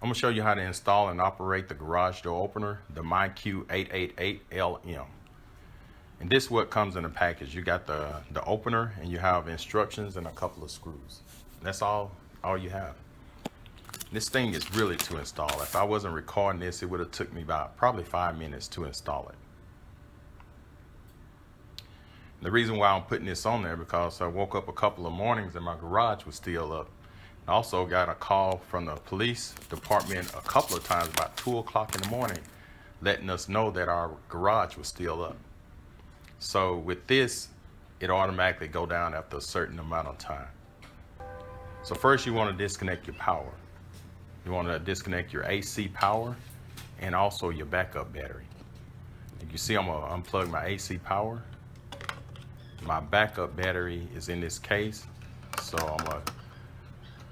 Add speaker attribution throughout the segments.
Speaker 1: I'm gonna show you how to install and operate the garage door opener, the MyQ 888LM. And this is what comes in the package. You got the opener, and you have instructions and a couple of screws. That's all you have. This thing is really to install. If I wasn't recording this, it would have took me about probably 5 minutes to install it. The reason why I'm putting this on there because I woke up a couple of mornings and my garage was still up. I also got a call from the police department a couple of times about 2 o'clock in the morning letting us know that our garage was still up. So with this, it automatically go down after a certain amount of time. So first you want to disconnect your power. You want to disconnect your AC power and also your backup battery. You can see I'm going to unplug my AC power. My backup battery is in this case, so I'm going to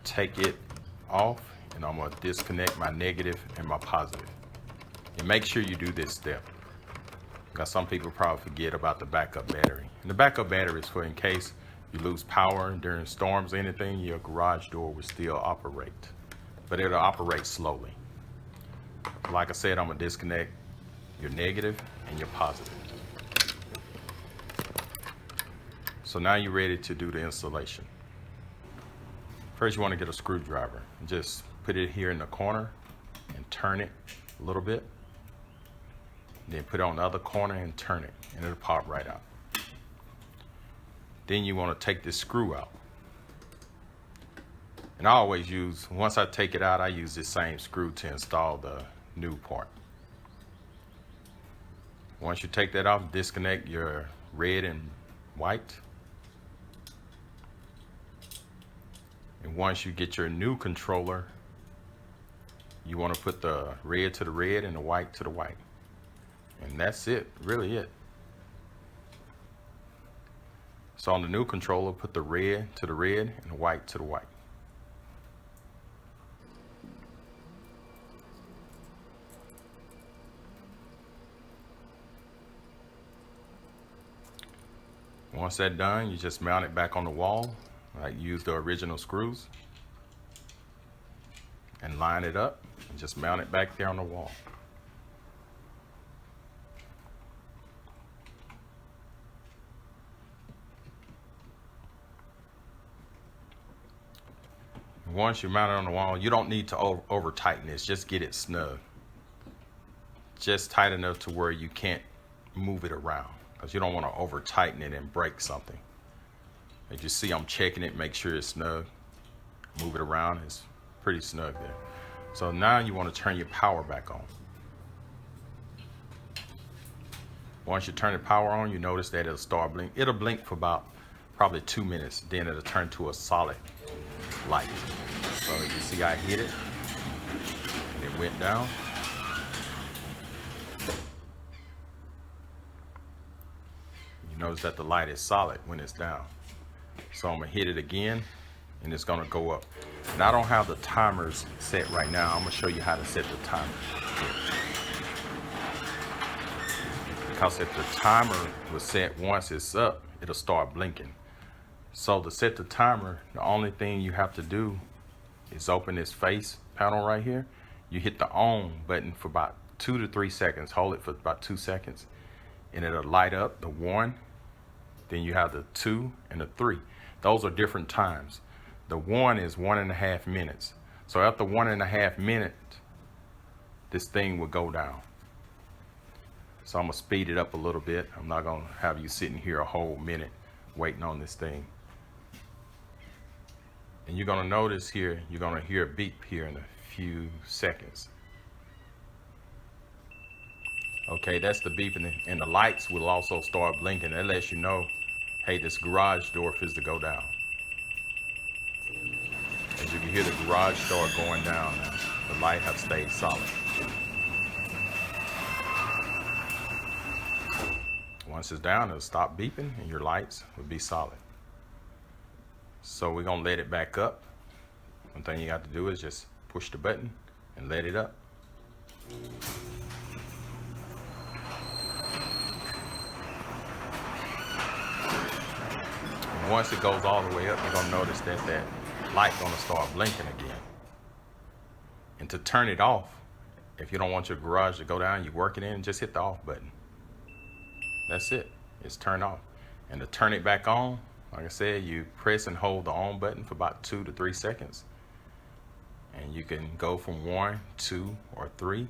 Speaker 1: take it off and I'm going to disconnect my negative and my positive. And make sure you do this step, because some people probably forget about the backup battery. And the backup battery is for in case you lose power during storms or anything, your garage door will still operate, but it'll operate slowly. Like I said, I'm going to disconnect your negative and your positive. So now you're ready to do the installation. First, you want to get a screwdriver. Just put it here in the corner and turn it a little bit. Then put it on the other corner and turn it, and it'll pop right out. Then you want to take this screw out. And I always use, once I take it out, I use this same screw to install the new part. Once you take that off, disconnect your red and white. And once you get your new controller, you want to put the red to the red and the white to the white. And that's it, really it. So on the new controller, put the red to the red and the white to the white. Once that's done, you just mount it back on the wall. Like, use the original screws and line it up and just mount it back there on the wall. Once you mount it on the wall, you don't need to over tighten this, just get it snug. Just tight enough to where you can't move it around, because you don't want to over tighten it and break something. As you see, I'm checking it, make sure it's snug. Move it around, it's pretty snug there. So now you want to turn your power back on. Once you turn the power on, you notice that it'll start blink. It'll blink for about probably 2 minutes, then it'll turn to a solid light. So you see I hit it, and it went down. You notice that the light is solid when it's down. So I'm gonna hit it again, and it's gonna go up. And I don't have the timers set right now. I'm gonna show you how to set the timer. Because if the timer was set once it's up, it'll start blinking. So to set the timer, the only thing you have to do is open this face panel right here. You hit the on button for about 2 to 3 seconds. Hold it for about 2 seconds, and it'll light up the 1. Then you have the 2 and the 3. Those are different times. The 1 is 1.5 minutes. So after 1.5 minutes, this thing will go down. So I'm gonna speed it up a little bit. I'm not gonna have you sitting here a whole minute waiting on this thing. And you're gonna notice here, you're gonna hear a beep here in a few seconds. Okay, that's the beep, and the lights will also start blinking. That lets you know, hey, this garage door is to go down. As you can hear the garage door going down now, the light has stayed solid. Once it's down, it'll stop beeping and your lights will be solid. So we're gonna let it back up. One thing you got to do is just push the button and let it up. And once it goes all the way up, you're gonna notice that that light gonna start blinking again. And to turn it off, if you don't want your garage to go down, you work it in, just hit the off button. That's it. It's turned off. And to turn it back on, like I said, you press and hold the on button for about 2 to 3 seconds. And you can go from 1, 2, or 3.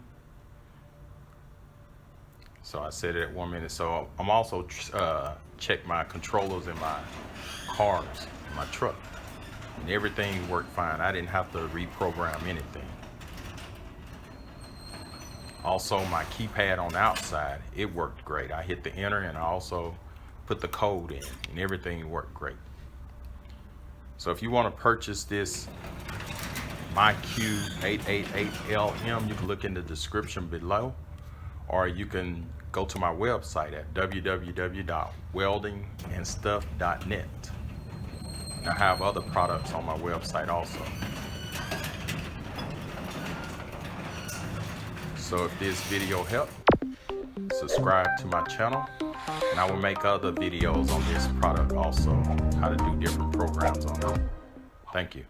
Speaker 1: So I set it at 1 minute. So I'm also check my controllers in my cars, in my truck. And everything worked fine. I didn't have to reprogram anything. Also, my keypad on the outside, it worked great. I hit the enter and I also put the code in, and everything worked great. So if you want to purchase this MyQ 888LM, you can look in the description below, or you can go to my website at www.weldingandstuff.net. I have other products on my website also. So if this video helped, subscribe to my channel, and I will make other videos on this product also, how to do different programs on it. Thank you.